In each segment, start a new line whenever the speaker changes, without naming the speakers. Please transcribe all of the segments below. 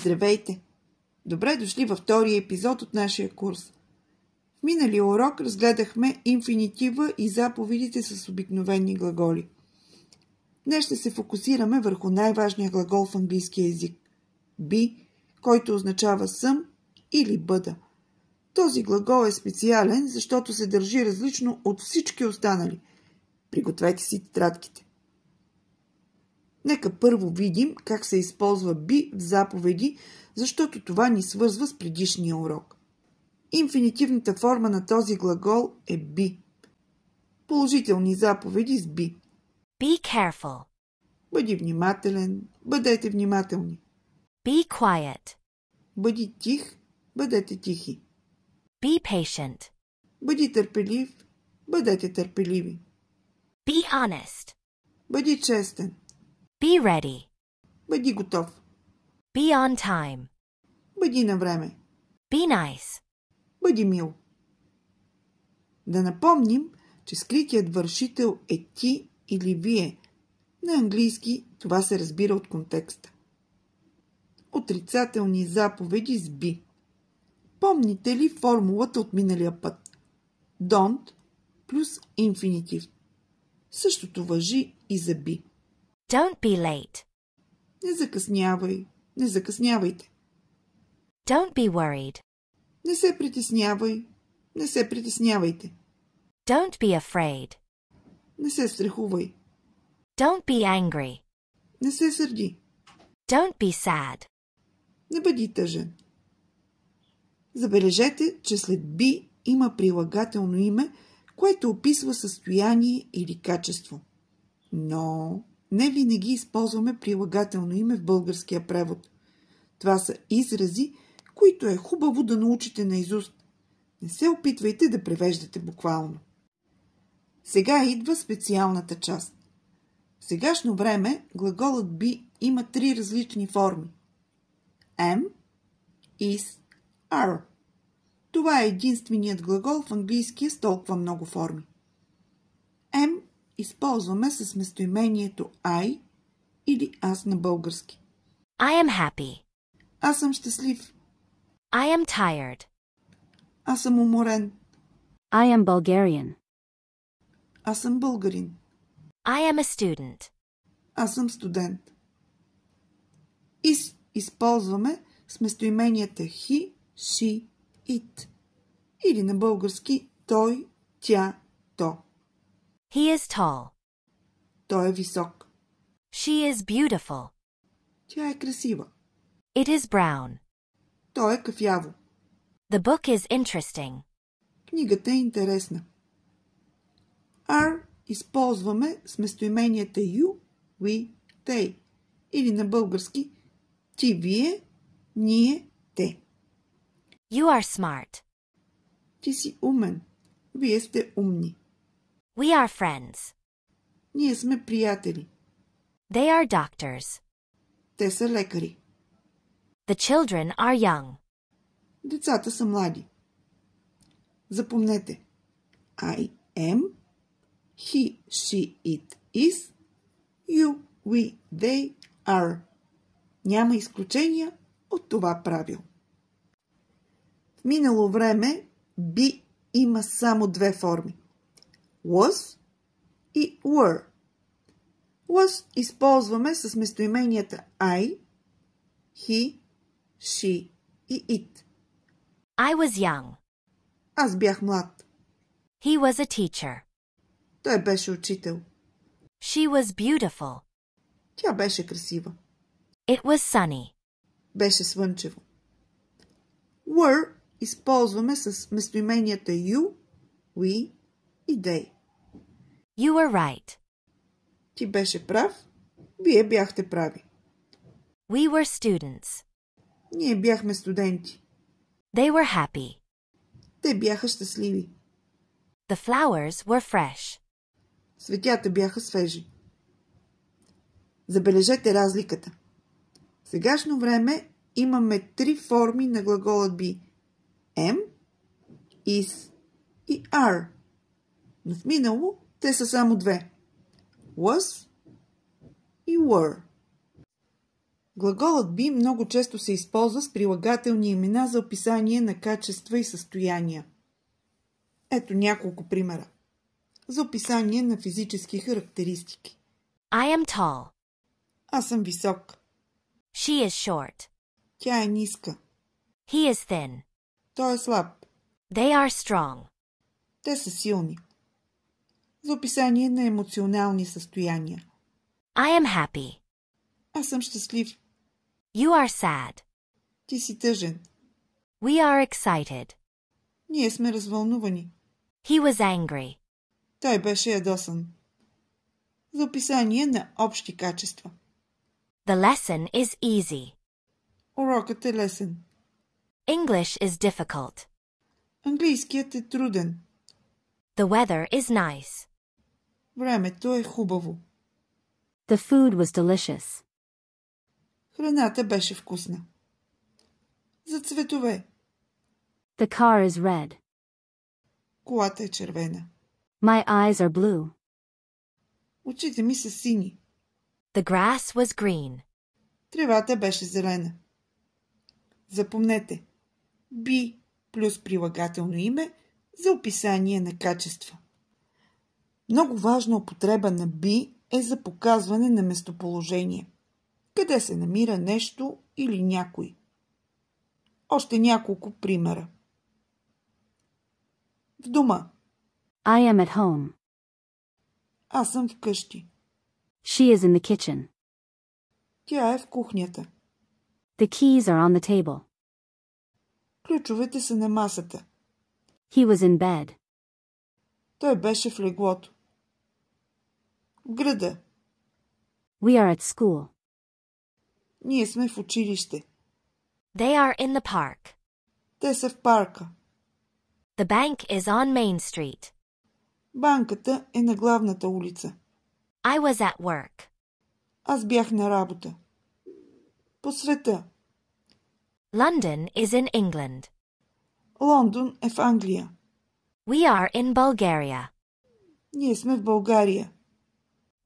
Здравейте! Добре дошли във втория епизод от нашия курс. В миналия урок разгледахме инфинитива и заповедите с обикновени глаголи. Днес ще се фокусираме върху най-важния глагол в английския език – be, който означава съм или бъда. Този глагол е специален, защото се държи различно от всички останали. Пригответе си тетрадките. Нека първо видим как се използва be в заповеди, защото това ни свързва с предишния урок. Инфинитивната форма на този глагол е be. Положителни заповеди с be.
Be careful.
Бъди внимателен, бъдете внимателни.
Be quiet.
Бъди тих, бъдете тихи.
Be patient.
Бъди търпелив, бъдете търпеливи.
Be honest.
Бъди честен.
Be ready.
Бъди готов.
Be on time.
Бъди на време.
Be nice.
Бъди мил. Да напомним, че скритият вършител е ти или вие. На английски това се разбира от контекста. Отрицателни заповеди с be. Помните ли формулата от миналия път? Don't плюс инфинитив. Същото важи и за be.
Don't be late.
Не закъснявай, не закъснявайте.
Don't be worried.
Не се притеснявай, не се притеснявайте.
Don't be afraid.
Не се страхувай,
Don't be angry.
не се сърди,
Don't be sad.
не бъди тъжен. Забележете, че след be има прилагателно име, което описва състояние или качество. Но не винаги използваме прилагателно име в българския превод. Това са изрази, които е хубаво да научите наизуст. Не се опитвайте да превеждате буквално. Сега идва специалната част. В сегашно време глаголът be има 3 различни форми. Am, is, are. Това е единственият глагол в английския с толкова много форми. Am използваме с местоимението I или аз на български.
I am happy.
Аз съм щастлив.
I am tired.
Аз съм уморен.
I am Bulgarian.
Аз съм българин.
I am a student.
Аз съм студент. Is използваме с местоименията he, she, it. Или на български той, тя, то.
He is tall.
Той е висок.
She is beautiful.
Тя е красива.
It is brown.
Той е кафяво.
The book is interesting.
Книгата е интересна. Are използваме с местоименията you, we, they. Или на български ти, вие, ние, те.
You are smart.
Ти си умен. Вие сте умни.
We are friends.
Ние сме приятели.
They are doctors.
Те са лекари.
The children are young.
Децата са млади. Запомнете. I am, he, she, it is, you, we, they are. Няма изключения от това правило. В минало време be има само 2 форми. Was и were. Was използваме с местоименията I, he, she и it.
I was young.
Аз бях млад.
He was a teacher.
Той беше учител.
She was beautiful.
Тя беше красива.
It was sunny.
Беше слънчево. Were използваме с местоименията you, we и they.
You were right.
Ти беше прав, вие бяхте прави.
We were students.
Ние бяхме студенти.
They were happy.
Те бяха щастливи.
The flowers were fresh.
Цветята бяха свежи. Забележете разликата. В сегашно време имаме 3 форми на глаголът be. Am, is и are. Но в минало те са само 2. Was и were. Глаголът be много често се използва с прилагателни имена за описание на качества и състояния. Ето няколко примера. За описание на физически характеристики.
I am tall.
Аз съм висок.
She is short.
Тя е ниска.
He is thin.
Той е слаб.
They are strong.
Те са силни. За описание на емоционални състояния.
I am happy.
Аз съм щастлив.
You are sad.
Ти си тъжен.
We are excited.
Ние сме развълнувани.
He was angry.
Той беше ядосан. За описание на общи качества.
The lesson is easy.
Урокът е лесен.
English is difficult.
Английският е труден.
The weather is nice.
Времето е хубаво.
The food was delicious.
Храната беше вкусна. За цветове.
The car is red.
Колата е червена.
My eyes are blue.
Очите ми са сини.
The grass was green.
Тревата беше зелена. Запомнете. Be плюс прилагателно име за описание на качества. Много важна употреба на be е за показване на местоположение. Къде се намира нещо или някой. Още няколко примера. В дома.
I am at home.
Аз съм вкъщи.
She is in the kitchen.
Тя е в кухнята.
The keys are on the table.
Ключовете са на масата.
He was in bed.
Той беше в леглото. В града.
We are at school.
Ние сме в училище.
They are in the park.
Те са в парка.
The bank is on Main Street.
Банката е на главната улица.
I was at work.
Аз бях на работа. По света.
London is in England.
Лондон е в Англия.
We are in Bulgaria.
Ние сме в България.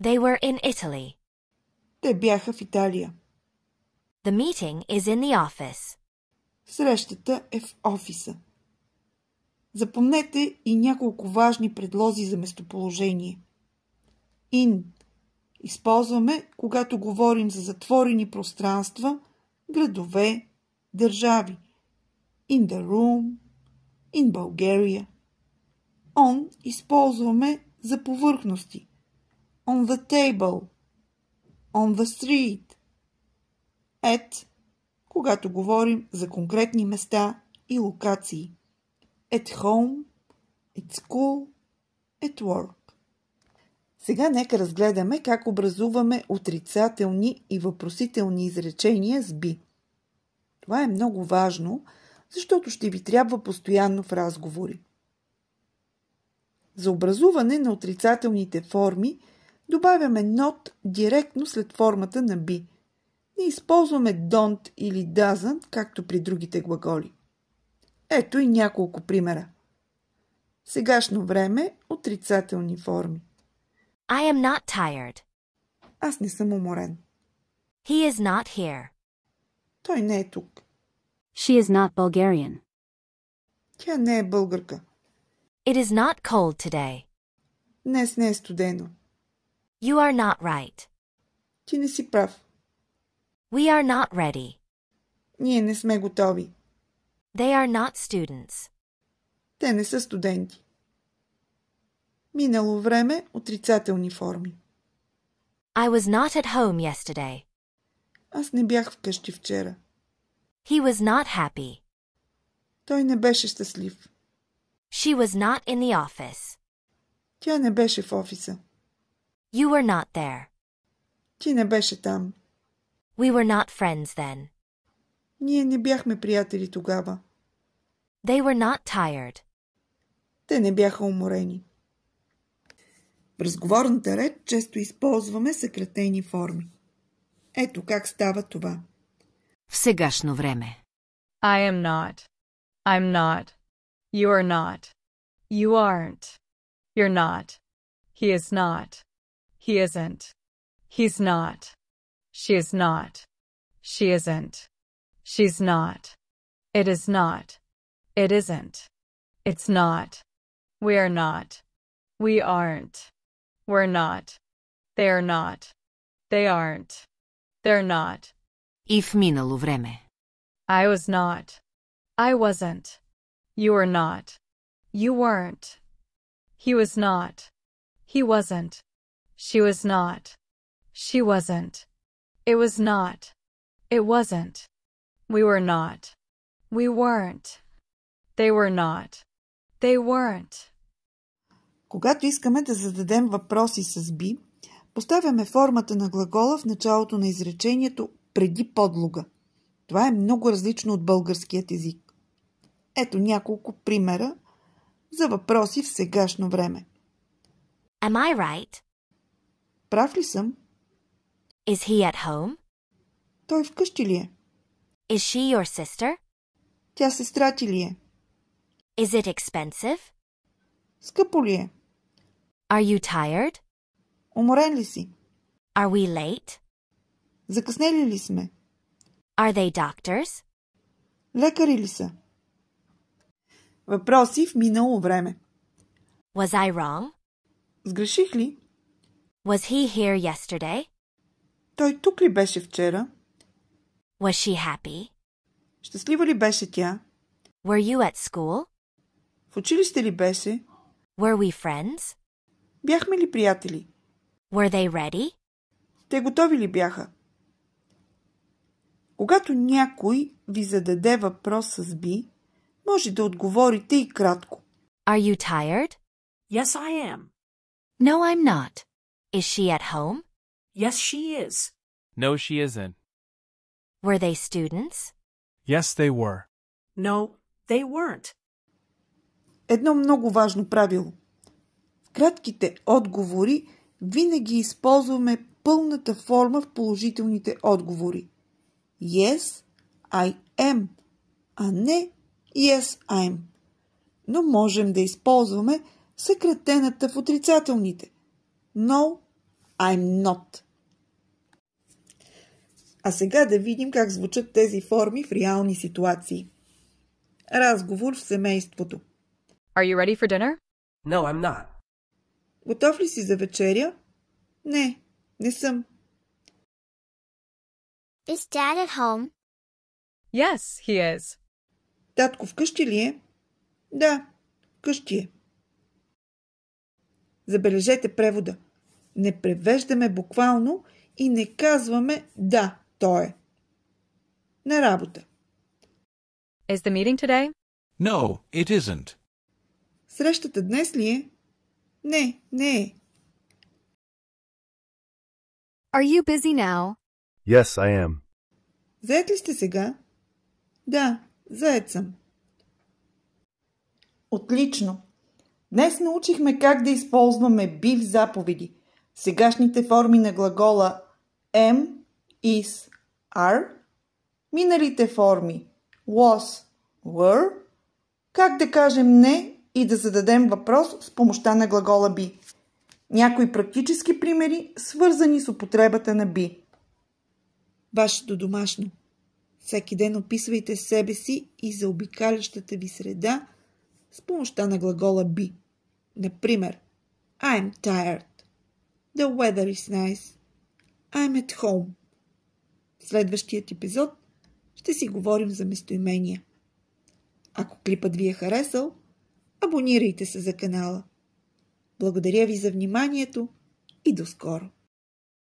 They were in Italy.
Те бяха в Италия.
The meeting is in the office.
Срещата е в офиса. Запомнете и няколко важни предлози за местоположение. In използваме, когато говорим за затворени пространства, градове, държави. In the room, in Bulgaria. On използваме за повърхности. On the table, on the street. At, когато говорим за конкретни места и локации. At home, at school, at work. Сега нека разгледаме как образуваме отрицателни и въпросителни изречения с be. Това е много важно, защото ще ви трябва постоянно в разговори. За образуване на отрицателните форми добавяме not директно след формата на be. Не използваме don't или doesn't, както при другите глаголи. Ето и няколко примера. Сегашно време – отрицателни форми.
I am not tired.
Аз не съм уморен.
He is not here.
Той не е тук.
She is not Bulgarian.
Тя не е българка.
It is not cold today.
Днес не е студено.
You are not right.
Ти не си прав.
We are not ready.
Ние не сме готови.
They are not students.
Те не са студенти. Минало време – отрицателни форми.
I was not at home yesterday.
Аз не бях вкъщи вчера.
He was not happy.
Той не беше щастлив.
She was not in the office.
Тя не беше в офиса.
You were not there.
Ти не беше там.
We were not friends then.
Ние не бяхме приятели тогава.
They were not tired.
Те не бяха уморени. В разговорната реч често използваме съкратени форми. Ето как става това.
В сегашно време.
I am not. I'm not. You are not. You aren't. You're not. He is not. He isn't. He's not. She is not. She isn't. She's not. It is not. It isn't. It's not. We are not. We aren't. We're not. They are not. They aren't. They're not.
И в минало време.
I was not. I wasn't. You were not. You weren't. He was not. He wasn't. She was not. She wasn't. It was not. It wasn't. We were not. We weren't. They were not. They weren't.
Когато искаме да зададем въпроси с be, поставяме формата на глагола в началото на изречението преди подлога. Това е много различно от българският език. Ето няколко примера за въпроси в сегашно време.
Am I right?
Прав ли съм?
Is he at home?
Той вкъщи ли е?
Is she your sister?
Тя сестра ти ли е?
Is it expensive?
Скъпо ли е?
Are you tired?
Уморен ли си?
Are we late?
Закъснели ли сме?
Are they doctors?
Лекари ли са? Въпроси в минало време.
Was I wrong?
Сгреших ли?
Was he here yesterday?
Той тук ли беше вчера?
Was she happy?
Щастлива ли беше тя?
Were you at school?
В училище ли беше?
Were we friends?
Бяхме ли приятели?
Were they ready?
Те готови ли бяха? Когато някой ви зададе въпрос с be, може да отговорите и кратко.
Are you tired?
Yes, I am.
No, I'm not. Is she at home?
Yes, she is.
No, she isn't.
Were they students?
Yes, they were.
No, they weren't.
Едно много важно правило. В кратките отговори винаги използваме пълната форма в положителните отговори. Yes, I am, а не yes, I'm. Но можем да използваме съкратената в отрицателните. No, I'm not. А сега да видим как звучат тези форми в реални ситуации. Разговор в семейството.
Are you ready for dinner?
No, I'm not.
Готов ли си за вечеря? Не, не съм.
Is Dad at home?
Yes, he is.
Татко вкъщи ли е? Да, вкъщи е. Забележете превода. Не превеждаме буквално и не казваме да, той е. На работа.
Is the meeting today?
No, it isn't.
Срещата днес ли е? Не, не е.
Are you busy now?
Yes, I am.
Заед ли сте сега? Да, заед съм. Отлично! Днес научихме как да използваме be в заповеди. Сегашните форми на глагола am, is, are, миналите форми was, were, как да кажем не и да зададем въпрос с помощта на глагола be. Някои практически примери, свързани с употребата на be. Вашето домашно. Всеки ден описвайте себе си и заобикалящата ви среда с помощта на глагола be. Например, I'm tired. The weather is nice. I'm at home. В следващият епизод ще си говорим за местоимения. Ако клипът ви е харесал, абонирайте се за канала. Благодаря ви за вниманието и до скоро!